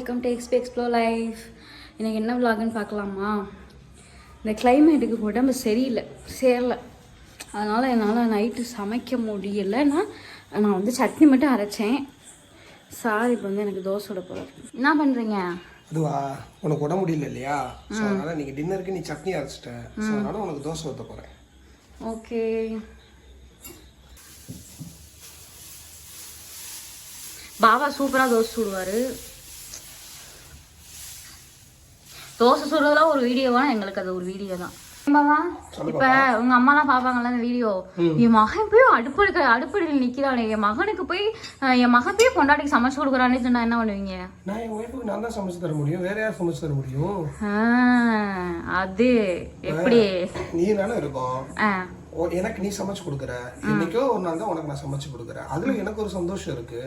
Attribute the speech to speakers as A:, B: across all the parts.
A: Welcome to XP explore life. எனக்கு என்ன விலாகுன்னு பார்க்கலாமா? இந்த கிளைமேட்டுக்கு உடம்பு சேரலை, அதனால் என்னால் நைட்டு சமைக்க முடியலைன்னா நான் வந்து சட்னி மட்டும் அரைச்சேன். சார் இப்போ வந்து எனக்கு தோசை விட போகிறார். என்ன பண்ணுறீங்க?
B: அதுவா, உனக்கு உடம்பு முடியல இல்லையா? ஸோ அதனால் நீங்கள் டின்னருக்கு நீ சட்னி அரைச்சிட்ட, ஸோ அதனால் உனக்கு தோசை ஊற்ற போகிறேன்.
A: ஓகே. பாபா சூப்பராக தோசை சுடுவார். தோசை சுடுறதுலாம் ஒரு வீடியோவா? எங்களுக்கு அது ஒரு வீடியோ தான். பாபா இப்ப உங்க அம்மாலாம் பாப்பாங்கல்ல இந்த வீடியோ, என் மகன் போய் அடுப்படியில் நிக்கிறானே, என் மகனுக்கு போய் என் மகன் போய் பொண்டாட்டிக்கு சமைச்சு கொடுக்குறான்னு சொன்னா என்ன பண்ணுவீங்க?
B: நான் என் ஒய்ஃபுக்கு நான் தான் சமைச்சு தர முடியும், வேற யார் சமைச்சு தர முடியும்?
A: அது எப்படி?
B: நீ தானே இருக்கும், எனக்கு நீ சமைச்சு கொடுக்குற, இன்னைக்கோ ஒரு நாள் தான் உனக்கு நான் சமைச்சு கொடுக்குறேன், அதுல எனக்கு ஒரு சந்தோஷம் இருக்கு.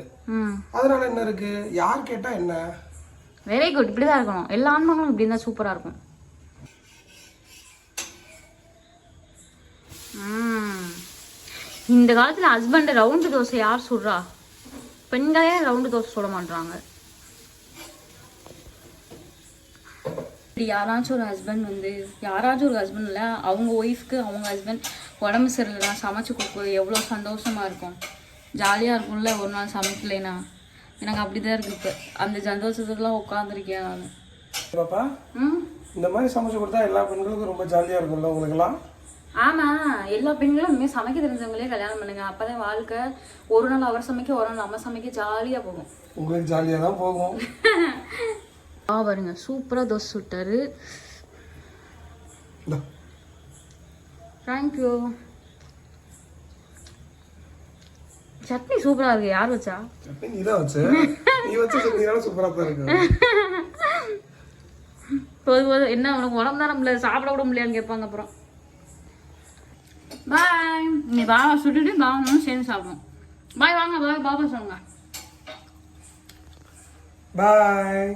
B: அதனால என்ன இருக்கு, யார் கேட்டா என்ன?
A: வெரி குட், இப்படிதான் இருக்கணும். எல்லா ஆண்மங்களும் இப்படி இருந்தா சூப்பரா இருக்கும். இந்த காலத்துல ஹஸ்பண்ட் ரவுண்டு தோசை யார் சுடுறா? பெண்களே ரவுண்டு தோசை சுட மாட்டாங்க. யாராச்சும் ஒரு ஹஸ்பண்ட் இல்லை, அவங்க ஒய்ஃப்க்கு அவங்க ஹஸ்பண்ட் உடம்பு சரியில்லைனா சமைச்சு கொடுக்குறது எவ்வளோ சந்தோஷமா இருக்கும், ஜாலியாக இருக்கும்ல. ஒரு நாள் சமைக்கலைனா எனக்கு அப்படிதான் இருக்கு. இப்போ அந்த சந்தோஷத்துலாம் உட்காந்துருக்கேன் நான்.
B: பாப்பா இந்த மாதிரி சமைச்சு கொடுத்தா எல்லா பெண்களுக்கும் ரொம்ப ஜாலியாக இருக்கும்ல உங்களுக்குலாம்?
A: ஆமாம், எல்லா பெண்களும் இனிமேல் சமைக்க தெரிஞ்சவங்களே கல்யாணம் பண்ணுங்க. அப்போதான் வாழ்க்கை ஒரு நாள் அவர் சமைக்க ஒரு நாள் நம்ம சமைக்க ஜாலியாக போகும்.
B: உங்களுக்கு ஜாலியாக தான் போகும்.
A: பாருங்க சூப்பராக தோசை சுட்டாரு. தேங்க்யூ. சட்னி சூப்பராக இருக்கு. யார் வச்சா?
B: சட்னி நீ தான் வச்ச. நீ வச்ச சட்னினால சூப்பராக தான் இருக்கு.
A: போதும் என்ன உனக்கு உடம்பு தான் நம்மள சாப்பிட விட முடியாதுன்னு கேட்பாங்க. அப்புறம் பாய். நீ பாபா சுட்டுட்டு பாபாவும் சேர்ந்து சாப்பிடுவோம். பாய், வாங்க பாய், பாபா சொல்லுங்க
B: பாய்.